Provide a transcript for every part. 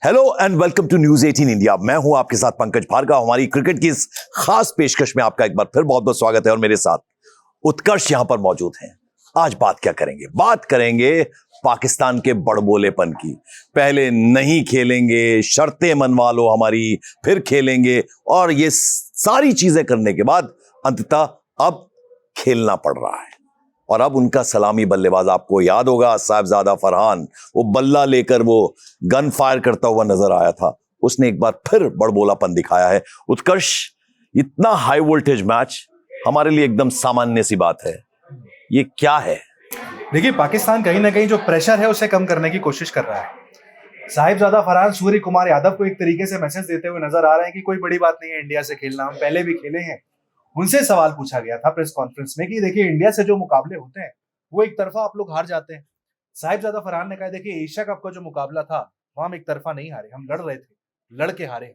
Hello and welcome to News 18 India. मैं हूं आपके साथ पंकज भार्गव। हमारी क्रिकेट की इस खास पेशकश में आपका एक बार फिर बहुत बहुत स्वागत है और मेरे साथ उत्कर्ष यहां पर मौजूद हैं। आज बात क्या करेंगे? बात करेंगे पाकिस्तान के बड़बोलेपन की। पहले नहीं खेलेंगे, शर्तें मनवा लो हमारी, फिर खेलेंगे, और ये सारी चीजें करने के बाद अंततः अब खेलना पड़ रहा है। और अब उनका सलामी बल्लेबाज, आपको याद होगा साहिबजादा फरहान, वो बल्ला लेकर वो गन फायर करता हुआ नजर आया था। उसने एक बार फिर बड़बोलापन दिखाया है। उत्कर्ष, इतना हाई वोल्टेज मैच हमारे लिए एकदम सामान्य सी बात है, ये क्या है? देखिए, पाकिस्तान कहीं ना कहीं जो प्रेशर है उसे कम करने की कोशिश कर रहा है। साहिबजादा फरहान सूर्य कुमार यादव को एक तरीके से मैसेज देते हुए नजर आ रहे हैं कि कोई बड़ी बात नहीं है इंडिया से खेलना, हम पहले भी खेले हैं। उनसे सवाल पूछा गया था प्रेस कॉन्फ्रेंस में कि देखिए, इंडिया से जो मुकाबले होते हैं वो एक तरफा आप लोग हार जाते हैं। साहिबजादा फरहान ने कहा, देखिए एशिया कप का जो मुकाबला था वहां हम एक तरफा नहीं हारे, हम लड़ रहे थे, लड़ के हारे।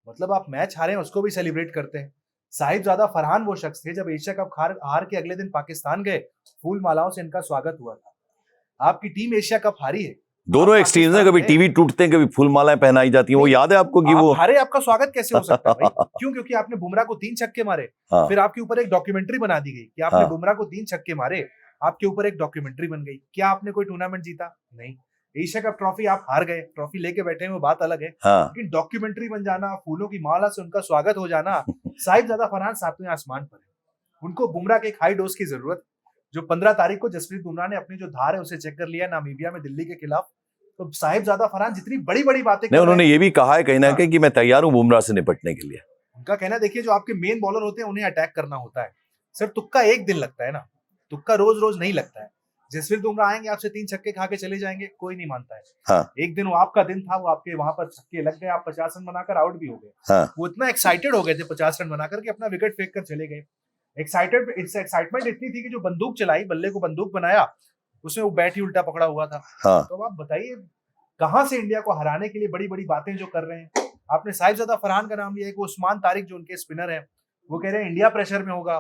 मतलब आप मैच हारे हैं उसको भी सेलिब्रेट करते हैं। साहिबजादा फरहान वो शख्स थे, जब एशिया कप हार के अगले दिन पाकिस्तान गए, फूल मालाओं से इनका स्वागत हुआ था। आपकी टीम एशिया कप हारी है, दोनों एक्सट्रीम्स हैं, कभी टीवी टूटते हैं, कभी फूल मालाएं पहनाई जाती हैं। वो याद है आपको कि वो हारे, आपका स्वागत कैसे हो सकता है भाई? क्यों? क्योंकि आपने बुमराह को 3 छक्के मारे। हाँ। फिर आपके ऊपर एक डॉक्यूमेंट्री बना दी गई कि आपने हाँ। बुमराह को 3 छक्के मारे, आपके ऊपर एक डॉक्यूमेंट्री बन गई। क्या आपने कोई टूर्नामेंट जीता? नहीं। एशिया कप ट्रॉफी आप हार गए, ट्रॉफी लेके बैठे हैं वो बात अलग है, हाँ। लेकिन डॉक्यूमेंट्री बन जाना, फूलों की माला से उनका स्वागत हो जाना, साहिबजादा फरहान 7वें आसमान पर है। उनको बुमराह के एक हाई डोज की जरूरत, जो 15 तारीख को जसप्रीत बुमराह ने अपनी जो धार है उसे चेक कर लिया नामीबिया में दिल्ली के खिलाफ। तो साहिबजादा फरहान जितनी बड़ी बड़ी बातें नहीं, उन्होंने ये भी कहा है कहीं ना कहीं कि मैं तैयार हूं बुमराह से निपटने के लिए। उनका कहना, देखिए जो आपके मेन बॉलर होते हैं उन्हें अटैक करना होता है सर, तुक्का एक दिन लगता है ना, तुक्का रोज रोज नहीं लगता है। जसप्रीत बुमराह आएंगे, आपसे 3 छक्के खा के चले जाएंगे, कोई नहीं मानता है। हाँ। एक दिन वो आपका दिन था, वो आपके वहां पर छक्के लग गए, आप 50 रन बनाकर आउट भी हो गए। हाँ। वो इतना एक्साइटेड हो गए थे 50 रन बनाकर कि अपना विकेट फेंक कर चले गए। एक्साइटमेंट इतनी थी कि जो बंदूक चलाई, बल्ले को बंदूक बनाया, उसमें वो बैट ही उल्टा पकड़ा हुआ था। हाँ। तो आप बताइए, कहां से इंडिया को हराने के लिए बड़ी बड़ी बातें जो कर रहे हैं। आपने साहिबजादा फरहान का नाम लिया, एक उस्मान तारिक जो उनके स्पिनर है, वो कह रहे हैं इंडिया प्रेशर में होगा।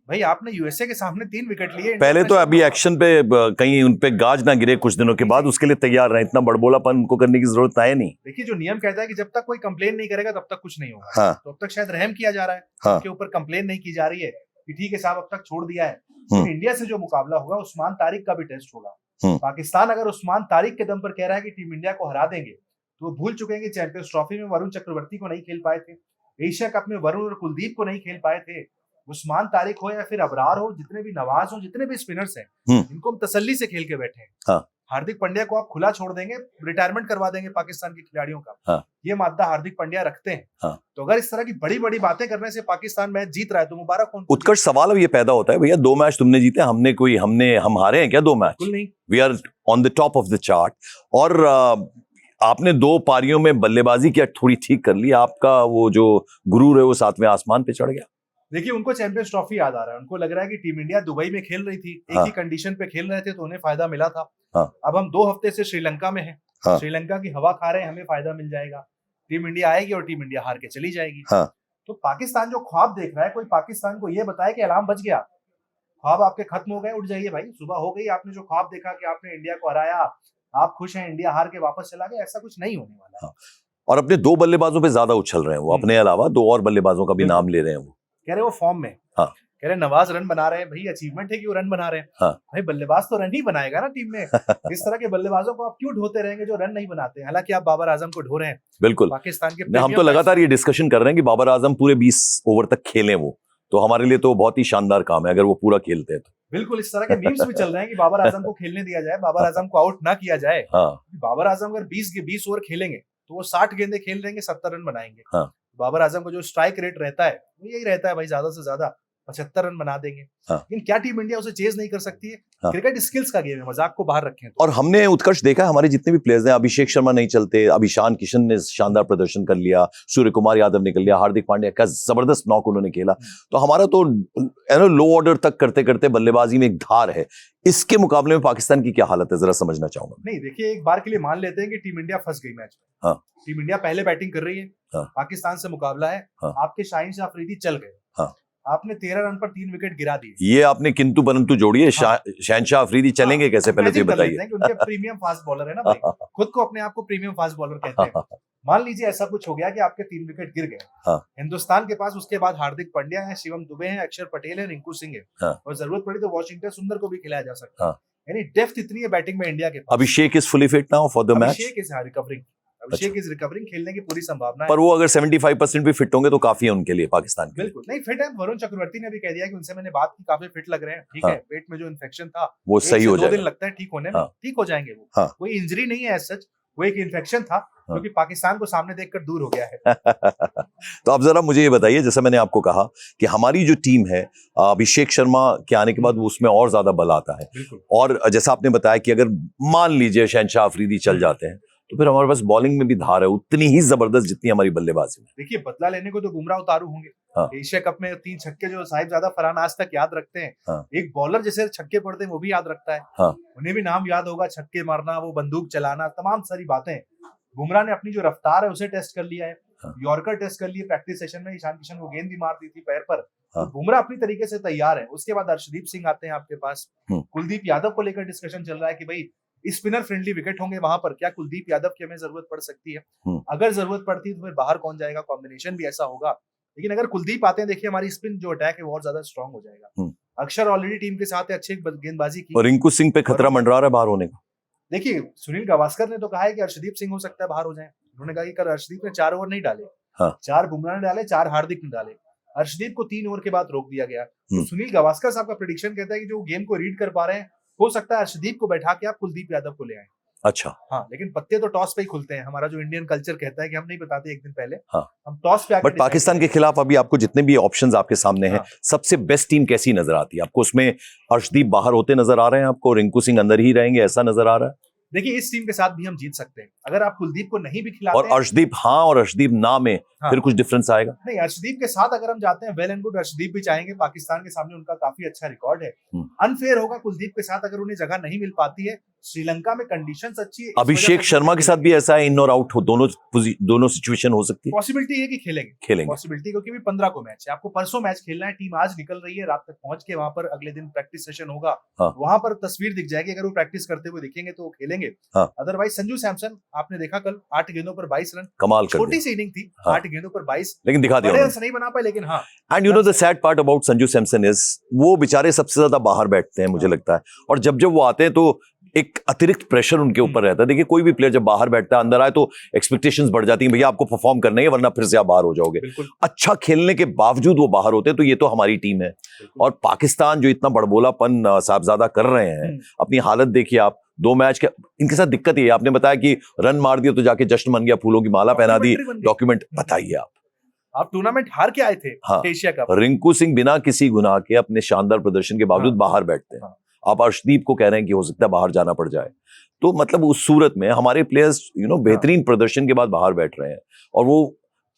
भाई आपने यूएसए के सामने 3 विकेट लिए, पहले तो अभी एक्शन पे कहीं उन पे गाज ना गिरे कुछ दिनों के बाद, उसके लिए तैयार रहे। इतना बड़बोलापन उनको करने की जरूरत है नहीं। देखिए, जो नियम कहता है कि जब तक कोई कंप्लेन नहीं करेगा तब तक कुछ नहीं होगा। हाँ। तो अब तक शायद रहम किया जा रहा है, हाँ। उनके ऊपर कंप्लेन नहीं की जा रही है कि ठीक है साहब अब तक छोड़ दिया है। लेकिन इंडिया से जो मुकाबला होगा, उस्मान तारिक का भी टेस्ट होगा। पाकिस्तान अगर उस्मान तारिक के दम पर कह रहा है कि टीम इंडिया को हरा देंगे, तो वो भूल चुके हैं कि चैंपियंस ट्रॉफी में वरुण चक्रवर्ती को नहीं खेल पाए थे, एशिया कप में वरुण और कुलदीप को नहीं खेल पाए थे। उस्मान तारिक हो या फिर अबरार हो, जितने भी नवाज हो, जितने भी स्पिनर्स हैं, इनको हम तसल्ली से खेल के बैठे हैं। हाँ। हार्दिक पांड्या को आप खुला छोड़ देंगे, रिटायरमेंट करवा देंगे पाकिस्तान के खिलाड़ियों का। हाँ। ये मादा हार्दिक पांड्या रखते हैं। हाँ। तो अगर इस तरह की बड़ी बड़ी बातें करने से पाकिस्तान मैच जीत रहा है तो मुबारक हो। उत्कर्ष, सवाल अब ये पैदा होता है, भैया 2 मैच तुमने जीते, हम हारे हैं क्या 2 मैच? बिल्कुल नहीं। We are on the top of the chart. और आपने 2 पारियों में बल्लेबाजी किया, थोड़ी ठीक कर ली, आपका वो जो गुरूर है वो 7वें आसमान पे चढ़ गया। देखिए, उनको चैंपियंस ट्रॉफी याद आ रहा है, उनको लग रहा है कि टीम इंडिया दुबई में खेल रही थी, एक ही कंडीशन पे खेल रहे थे तो उन्हें फायदा मिला था। अब हम 2 हफ्ते से श्रीलंका में हैं, श्रीलंका की हवा खा रहे हैं, हमें फायदा मिल जाएगा, टीम इंडिया आएगी और टीम इंडिया हार के चली जाएगी। तो पाकिस्तान जो ख्वाब देख रहा है, कोई पाकिस्तान को ये बताए कि अलार्म बज गया, ख्वाब आपके खत्म हो गए, उठ जाइए भाई, सुबह हो गई, आपने जो ख्वाब देखा कि आपने इंडिया को हराया, आप खुश हैं, इंडिया हार के वापस चला गया, ऐसा कुछ नहीं होने वाला। और अपने 2 बल्लेबाजों पे ज्यादा उछल रहे हैं वो, अपने अलावा 2 और बल्लेबाजों का भी नाम ले रहे हैं। वो कह रहे वो फॉर्म में, कह रहे नवाज रन बना रहे हैं, भाई अचीवमेंट है कि वो रन बना रहे हैं। भाई बल्लेबाज तो रन ही बनाएगा ना टीम में। इस तरह के बल्लेबाजों को आप क्यों ढोते रहेंगे जो रन नहीं बनाते? हालांकि आप बाबर आजम को ढो रहे हैं। बिल्कुल। पाकिस्तान के हम तो लगातार ये डिस्कशन कर रहे हैं कि बाबर आजम पूरे 20 ओवर तक खेलें, वो तो हमारे लिए तो बहुत ही शानदार काम है अगर वो पूरा खेलते हैं तो। बिल्कुल, इस तरह के मीम्स भी चल रहे हैं कि बाबर आजम को खेलने दिया जाए, बाबर आजम को आउट ना किया जाए। बाबर आजम अगर 20 ओवर खेलेंगे तो वो 60 गेंदें खेल लेंगे, 70 रन बनाएंगे। बाबर आजम का जो स्ट्राइक रेट रहता है वो यही रहता है भाई, ज्यादा से ज्यादा 75 रन बना देंगे। लेकिन क्या टीम इंडिया उसे चेज नहीं कर सकती है? क्रिकेट स्किल्स का गेम है, मजाक को बाहर रखें। और हमने उत्कर्ष देखा, हमारे जितने भी प्लेयर्स हैं, अभिषेक शर्मा नहीं चलते, अभी ईशान किशन ने शानदार प्रदर्शन कर लिया, सूर्य कुमार यादव निकल लिया, हार्दिक पांड्या का जबरदस्त नॉक उन्होंने खेला। तो हमारा तो लो ऑर्डर तक करते करते बल्लेबाजी में एक धार है। इसके मुकाबले में पाकिस्तान की क्या हालत है, जरा समझना चाहूंगा। नहीं, देखिए, एक बार के लिए मान लेते हैं कि टीम इंडिया फंस गई मैच में। टीम इंडिया पहले बैटिंग कर रही है, पाकिस्तान से मुकाबला है, आपके शाहीन शाह अफरीदी चल गए, आपने 13 रन पर 3 विकेट गिरा दिए। ये आपने किंतु परंतु जोड़ी है। शहनशाह अफरीदी चलेंगे कैसे, पहले तो ये Imagine कर बताइए। लेते हैं कि उनके प्रीमियम फास्ट बॉलर है ना भाई, खुद को अपने आप को प्रीमियम फास्ट बॉलर कहते हैं। मान लीजिए ऐसा कुछ हो गया कि आपके 3 विकेट गिर गए। हाँ। हिंदुस्तान के पास उसके बाद हार्दिक पांड्या है, शिवम दुबे है, अक्षर पटेल है, रिंकू सिंह है। हाँ। और जरूरत पड़ी तो वॉशिंगटन सुंदर को भी खिलाया जा सकता है। हाँ। यानी डेप्थ इतनी है बैटिंग में इंडिया के पास। Abhishek is fully fit now for the match. Abhishek is recovering, Abhishek is recovering, खेलने की पूरी संभावना है। पर वो अगर 75% भी फिट होंगे तो काफी है उनके लिए, पाकिस्तान के लिए। बिल्कुल नहीं फिट है। वरुण चक्रवर्ती ने भी कह दिया कि उनसे मैंने बात की, काफी फिट लग रहे हैं। ठीक हाँ। है, पेट में जो इन्फेक्शन था वो सही हो 2 दिन जाएगा। लगता है ठीक होने में। हाँ। ठीक हो जाएंगे वो। हाँ। कोई इंजरी नहीं है एज सच, वो एक इन्फेक्शन था क्योंकि पाकिस्तान को सामने देखकर दूर हो गया है। तो अब जरा मुझे ये बताइए, जैसे मैंने आपको कहा कि हमारी जो टीम है अभिषेक शर्मा के आने के बाद वो उसमें और ज्यादा बल आता है। बिल्कुल। और जैसा आपने बताया कि अगर मान लीजिए शहनशाह अफरीदी चल जाते हैं तो फिर हमारे पास बॉलिंग में भी धार है उतनी ही जबरदस्त जितनी हमारी बल्लेबाजी में। देखिए बदला लेने को तो बुमराह उतारू होंगे। हाँ। एशिया कप में 3 छक्के जो साहिबजादा फरहान आज तक याद रखते हैं। हाँ। एक बॉलर जैसे छक्के पड़ते हैं वो भी याद रखता है। हाँ। उन्हें भी नाम याद होगा, छक्के मारना, वो बंदूक चलाना, तमाम सारी बातें। बुमराह ने अपनी जो रफ्तार है उसे टेस्ट कर लिया है। हाँ। यॉर्कर टेस्ट कर लिए प्रैक्टिस सेशन में, ईशान किशन को गेंद भी मार दी थी पैर पर। हाँ। तो बुमराह अपनी तरीके से तैयार है। उसके बाद अर्शदीप सिंह आते हैं आपके पास। कुलदीप यादव को लेकर डिस्कशन चल रहा है कि भाई स्पिनर फ्रेंडली विकेट होंगे वहां पर, क्या कुलदीप यादव की हमें जरूरत पड़ सकती है? अगर जरूरत पड़ती है तो फिर बाहर कौन जाएगा, कॉम्बिनेशन भी ऐसा होगा। लेकिन अगर कुलदीप आते हैं, देखिए हमारी स्पिन जो अटैक है वो और ज्यादा स्ट्रांग हो जाएगा। अक्षर ऑलरेडी टीम के साथ है, अच्छी गेंदबाजी की। और रिंकू सिंह पे खतरा मंडरा रहा है बाहर होने का। देखिए सुनील गावस्कर ने तो कहा है कि अर्शदीप सिंह हो सकता है बाहर हो जाए। उन्होंने कहा कि कल अर्शदीप ने 4 ओवर नहीं डाले। हाँ। 4 बुमराह ने डाले, 4 हार्दिक ने डाले। अर्शदीप को 3 ओवर के बाद रोक दिया गया। तो सुनील गावस्कर साहब का प्रेडिक्शन कहता है कि जो गेम को रीड कर पा रहे हैं, हो सकता है अर्शदीप को बैठा के आप कुलदीप यादव को ले आए। अच्छा। हाँ, लेकिन पत्ते तो टॉस पे ही खुलते हैं। हमारा जो इंडियन कल्चर कहता है कि हम नहीं बताते एक दिन पहले। हाँ। हम टॉस पे आके बट पाकिस्तान के खिलाफ अभी आपको जितने भी ऑप्शंस आपके सामने हैं, सबसे बेस्ट टीम कैसी नजर आती है आपको? उसमें अर्शदीप बाहर होते नजर आ रहे हैं आपको, रिंकू सिंह अंदर ही रहेंगे ऐसा नजर आ रहा है? देखिए इस टीम के साथ भी हम जीत सकते हैं अगर आप कुलदीप को नहीं भी खिलाते और अर्शदीप हाँ और अर्शदीप ना में फिर कुछ डिफरेंस आएगा? नहीं, अर्शदीप के साथ अगर हम जाते हैं वेल एंड गुड। अर्शदीप भी चाहेंगे, पाकिस्तान के सामने उनका काफी अच्छा रिकॉर्ड है। अनफेयर होगा कुलदीप के साथ अगर उन्हें जगह नहीं मिल पाती है। श्रीलंका में कंडीशंस अच्छी है। अभिषेक शर्मा के साथ भी ऐसा है, इन और आउट हो दोनों सिचुएशन हो सकती है। पॉसिबिलिटी है कि खेलेंगे पॉसिबिलिटी, क्योंकि भी 15 को मैच है। आपको परसों मैच खेलना है। टीम आज निकल रही है, रात तक पहुंच के वहां पर अगले दिन प्रैक्टिस सेशन होगा। वहां पर तस्वीर दिख जाएगी। अगर वो प्रैक्टिस करते हुए दिखेंगे तो वो खेलेंगे। अदरवाइज संजू सैमसन आपने देखा कल 8 गेंदों पर 22 रन, कमाल कर छोटी सी इनिंग थी। 8 गेंदों पर 22, लेकिन दिखा दिया नहीं बना पाए। लेकिन हाँ, and you know the sad part about Sanju Samson is वो बेचारे सबसे ज्यादा बाहर बैठते हैं मुझे लगता है। और जब वो आते हैं तो एक अतिरिक्त प्रेशर उनके ऊपर रहता है। देखिए कोई भी प्लेयर जब बाहर बैठता है, अंदर आए तो एक्सपेक्टेशंस बढ़ जाती हैं, भैया आपको परफॉर्म करना है वरना फिर से आप बाहर हो जाओगे। अच्छा खेलने के बावजूद वो बाहर होते हैं। तो ये तो हमारी टीम है। और पाकिस्तान जो इतना बड़बोलापन साहबजादा कर रहे हैं, अपनी हालत देखिए आप। 2 मैच के इनके साथ दिक्कत ये है, आपने बताया कि रन मार दिया तो जाके जश्न बन गया, फूलों की माला पहना दी, डॉक्यूमेंट। बताइए आप टूर्नामेंट हार के आए थे। हाँ। Asia cup. रिंकू सिंह बिना किसी गुनाह के अपने शानदार प्रदर्शन के बावजूद बाहर बैठते हैं। आप अर्शदीप को कह रहे हैं कि हो सकता है बाहर जाना पड़ जाए। तो मतलब उस सूरत में हमारे प्लेयर्स बेहतरीन प्रदर्शन के बाद बाहर बैठ रहे हैं। और वो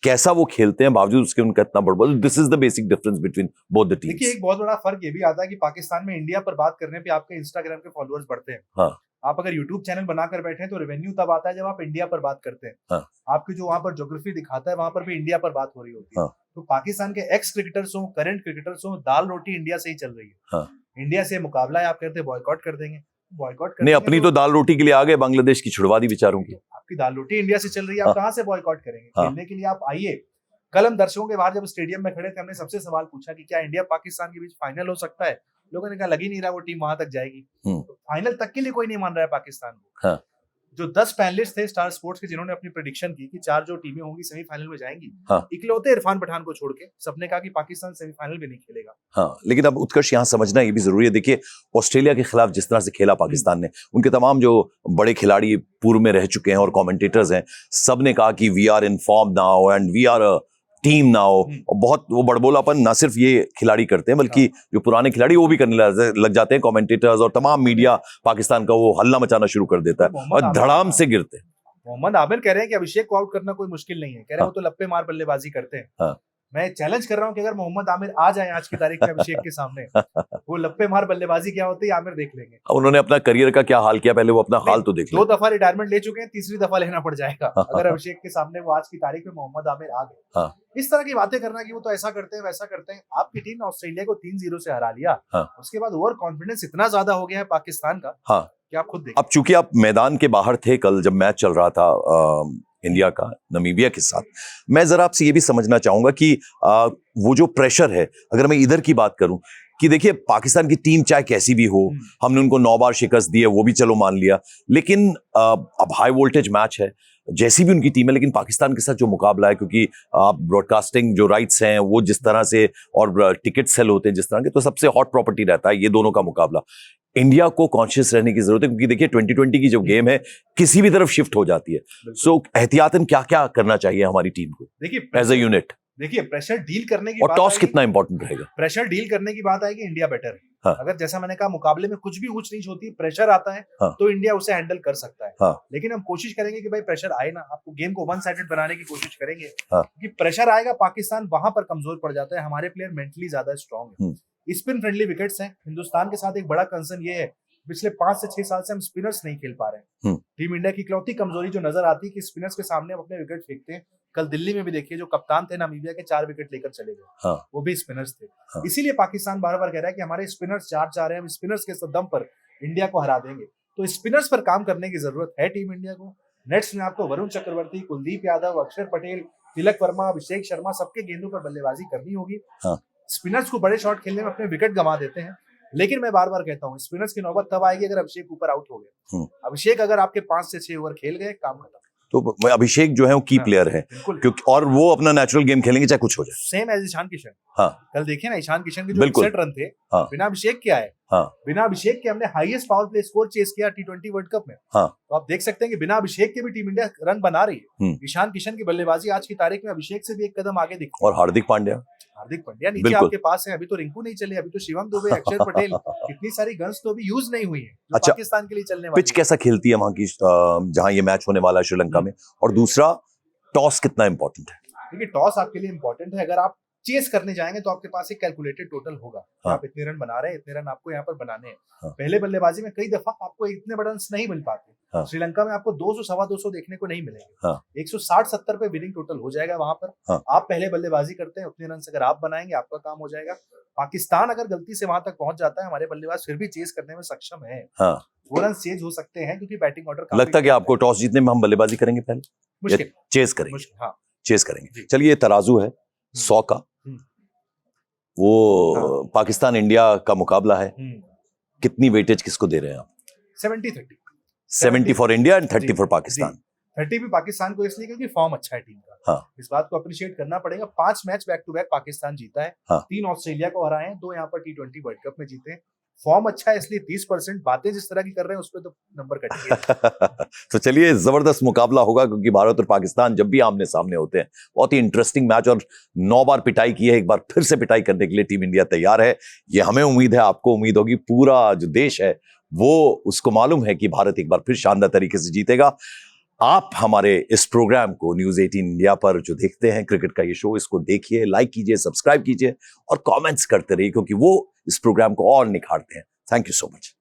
कैसा वो खेलते हैं बावजूद उसके उनका इतना बड़ा, this is the basic difference between both the teams. देखिए एक बहुत बड़ा फर्क ये भी आता है कि पाकिस्तान में इंडिया पर बात करने पे आपके इंस्टाग्राम के फॉलोअर्स बढ़ते हैं। हाँ। आप अगर यूट्यूब चैनल बनाकर बैठे हैं तो रेवेन्यू तब आता है जब आप इंडिया पर बात करते हैं। हाँ। आपकी जो वहां पर ज्योग्राफी दिखाता है वहां पर भी इंडिया पर बात हो रही होती है। हाँ। तो पाकिस्तान के एक्स क्रिकेटर्स हो, करंट क्रिकेटर्स हो, दाल रोटी इंडिया से ही चल रही है। हाँ। इंडिया से मुकाबला है, आप कहते हैं बॉयकॉट कर देंगे। बॉयकॉट नहीं, अपनी तो दाल रोटी के लिए आ गए, बांग्लादेश की छुड़वा दी बेचारों की। आपकी दाल रोटी इंडिया से चल रही है, आप कहाँ से बॉयकॉट करेंगे? खेलने के लिए आप आइए। कल हम दर्शकों के बाहर जब स्टेडियम में खड़े थे, हमने सबसे सवाल पूछा कि क्या इंडिया पाकिस्तान के बीच फाइनल हो सकता है? लोगों ने कहा लग ही नहीं रहा वो टीम वहां तक जाएगी। तो फाइनल तक के लिए कोई नहीं मान रहा है पाकिस्तान को। हाँ। जो 10 पैनलिस्ट थे स्टार स्पोर्ट्स के जिन्होंने अपनी प्रेडिक्शन की कि 4 जो टीमें होंगी सेमीफाइनल में जाएंगी, हाँ। इकलौते इरफान पठान को छोड़ के सबने कहा कि पाकिस्तान सेमीफाइनल भी नहीं खेलेगा। हाँ, लेकिन अब उत्कर्ष यहाँ समझना ये भी जरूरी है। देखिए ऑस्ट्रेलिया के खिलाफ जिस तरह से खेला पाकिस्तान ने, उनके तमाम जो बड़े खिलाड़ी पूर्व में रह चुके हैं और कमेंटेटर्स हैं, सब ने कहा कि we are in form now and we are a team now. और बहुत वो बड़बोलापन ना सिर्फ ये खिलाड़ी करते हैं बल्कि जो पुराने खिलाड़ी वो भी करने लग जाते हैं। कमेंटेटर्स और तमाम मीडिया पाकिस्तान का वो हल्ला मचाना शुरू कर देता है और धड़ाम से गिरते हैं। मोहम्मद आमिर कह रहे हैं कि अभिषेक को आउट करना कोई मुश्किल नहीं है। कह रहे हैं वो तो लप्पे मार बल्लेबाजी करते हैं। मैं चैलेंज कर रहा हूँ कि अगर मोहम्मद आमिर आ जाए आज की तारीख में अभिषेक के सामने, वो लप्पे मार बल्लेबाजी क्या होती है आमिर देख लेंगे। उन्होंने अपना करियर का क्या हाल किया, पहले वो अपना हाल तो देख ले। 2 दफा रिटायरमेंट ले चुके हैं, तीसरी दफा लेना पड़ जाएगा अगर अभिषेक के सामने वो आज की तारीख में मोहम्मद आमिर आ गए। हाँ। इस तरह की बातें करना कि वो तो ऐसा करते हैं वैसा करते हैं। आपकी टीम ने ऑस्ट्रेलिया को 3-0 से हरा लिया। हाँ। उसके बाद ओवर कॉन्फिडेंस इतना ज्यादा हो गया है पाकिस्तान का। हाँ। कि आप खुद देखिए। अब चूंकि आप मैदान के बाहर थे कल जब मैच चल रहा था इंडिया का नामीबिया के साथ, मैं जरा आपसे ये भी समझना चाहूंगा कि वो जो प्रेशर है, अगर मैं इधर की बात करूं कि देखिए पाकिस्तान की टीम चाहे कैसी भी हो, हमने उनको 9 बार शिकस्त दी है, वो भी चलो मान लिया, लेकिन अब हाई वोल्टेज मैच है, जैसी भी उनकी टीम है, लेकिन पाकिस्तान के साथ जो मुकाबला है, क्योंकि आप ब्रॉडकास्टिंग जो राइट्स हैं वो जिस तरह से और टिकट सेल होते हैं जिस तरह के, तो सबसे हॉट प्रॉपर्टी रहता है ये दोनों का मुकाबला। इंडिया को कॉन्शियस रहने की जरूरत है, क्योंकि देखिए 2020 की जो गेम है किसी भी तरफ शिफ्ट हो जाती है। सो एहतियातन क्या क्या करना चाहिए हमारी टीम को देखिए एज अ यूनिट? देखिए प्रेशर डील करने की और बात टॉस कितना इंपॉर्टेंट रहेगा? प्रेशर डील करने की बात आएगी, इंडिया बेटर है। हाँ। अगर जैसा मैंने कहा मुकाबले में कुछ भी ऊंच नीच होती है, प्रेशर आता है हाँ। तो इंडिया उसे हैंडल कर सकता है। हाँ। लेकिन हम कोशिश करेंगे कि भाई प्रेशर आए ना, आपको गेम को वन साइडेड बनाने की कोशिश करेंगे। हाँ। क्योंकि प्रेशर आएगा, पाकिस्तान वहां पर कमजोर पड़ जाता है। हमारे प्लेयर मेंटली ज्यादा स्ट्रॉन्ग है, स्पिन फ्रेंडली विकेट्स हैं। हिंदुस्तान के साथ एक बड़ा कंसर्न ये है, पिछले 5 से 6 साल से हम स्पिनर्स नहीं खेल पा रहे हैं। टीम इंडिया की इकलौती कमजोरी जो नजर आती है कि स्पिनर्स के सामने हम अपने विकेट फेंकते हैं। कल दिल्ली में भी देखिए जो कप्तान थे नामीबिया के, 4 विकेट लेकर चले गए। हाँ। वो भी स्पिनर्स थे। हाँ। इसीलिए पाकिस्तान बार बार कह रहा है कि हमारे स्पिनर्स 4-4 हैं, हम स्पिनर्स के दम पर इंडिया को हरा देंगे। तो स्पिनर्स पर काम करने की जरूरत है टीम इंडिया को। नेट्स में आपको वरुण चक्रवर्ती, कुलदीप यादव, अक्षर पटेल, तिलक वर्मा, अभिषेक शर्मा, सबके गेंदों पर बल्लेबाजी करनी होगी। हाँ। स्पिनर्स को बड़े शॉट खेलने में अपने विकेट गंवा देते हैं, लेकिन मैं बार बार कहता हूँ स्पिनर्स की नौबत तब आएगी अगर अभिषेक ऊपर आउट हो गए। अभिषेक अगर आपके 5 से 6 ओवर खेल गए, काम खत्म। तो अभिषेक जो है वो की प्लेयर है, क्योंकि और वो अपना नेचुरल गेम खेलेंगे चाहे कुछ हो जाए, सेम एज ईशान किशन। हाँ। कल देखिए ना ईशान किशन के जो 61 रन थे, हाँ। बिना अभिषेक के आए। हाँ। बिना अभिषेक के हमने highest power play score chase किया T20 वर्ल्ड कप में। हाँ। तो आप देख सकते हैं कि बिना अभिषेक के भी टीम इंडिया रन बना रही है। ईशान किशन की बल्लेबाजी आज की तारीख में अभिषेक से भी एक कदम आगे दिखती है। और हार्दिक पांड्या नीचे आपके पास है, अभी तो रिंकू नहीं चले, अभी तो शिवम दुबे, अक्षर पटेल, कितनी सारी गन्स तो अभी यूज नहीं हुई है जो अच्छा, पाकिस्तान के लिए चलने वाली। पिच कैसा खेलती है वहां की जहां ये मैच होने वाला है श्रीलंका में? और दूसरा, टॉस कितना इंपॉर्टेंट है? देखिए टॉस आपके लिए इंपॉर्टेंट है। अगर आप चेस करने जाएंगे तो आपके पास एक कैलकुलेटेड टोटल होगा। हाँ। आप इतने रन बना रहे हैं, इतने रन आपको यहाँ पर बनाने हैं। हाँ। पहले बल्लेबाजी में कई दफा आपको इतने बड़े रन नहीं मिल पाते। हाँ। श्रीलंका में आपको 200 सवा 200 देखने को नहीं मिलेंगे। हाँ। 160-70 पे विनिंग टोटल हो जाएगा वहां पर। हाँ। आप पहले बल्लेबाजी करते हैं, उतने रन अगर आप बनाएंगे आपका काम हो जाएगा। पाकिस्तान अगर गलती से वहां तक पहुंच जाता है, हमारे बल्लेबाज फिर भी चेस करने में सक्षम है। हाँ। वो रन चेंज हो सकते हैं क्योंकि बैटिंग ऑर्डर लगता है कि आपको टॉस जीतने में हम बल्लेबाजी करेंगे पहले, मुश्किल चेस करेंगे? हाँ, चेस करेंगे। चलिए, तराजू है 100 का, वो पाकिस्तान इंडिया का मुकाबला है, कितनी वेटेज किसको दे रहे हैं आप? 70-30। 70 for India and 30 for Pakistan. 30 भी पाकिस्तान को इसलिए क्योंकि फॉर्म अच्छा है टीम का। हाँ। इस बात को अप्रिशिएट करना पड़ेगा। 5 match back to back Pakistan जीता है। हाँ। 3 ऑस्ट्रेलिया को हराए हैं, 2 यहाँ पर T20 वर्ल्ड कप में जीते हैं। फॉर्म अच्छा है इसलिए 30%। बातें जिस तरह की कर रहे हैं उस पर तो नंबर कटेंगे। तो चलिए, जबरदस्त मुकाबला होगा, क्योंकि भारत और पाकिस्तान जब भी आमने सामने होते हैं बहुत ही इंटरेस्टिंग मैच, और 9 बार पिटाई की है, एक बार फिर से पिटाई करने के लिए टीम इंडिया तैयार है। ये हमें उम्मीद है, आपको उम्मीद होगी, पूरा जो देश है वो उसको मालूम है कि भारत एक बार फिर शानदार तरीके से जीतेगा। आप हमारे इस प्रोग्राम को न्यूज़ 18 इंडिया पर जो देखते हैं क्रिकेट का ये शो, इसको देखिए, लाइक कीजिए, सब्सक्राइब कीजिए और कमेंट्स करते रहिए, क्योंकि वो इस प्रोग्राम को और निखारते हैं। Thank you so much.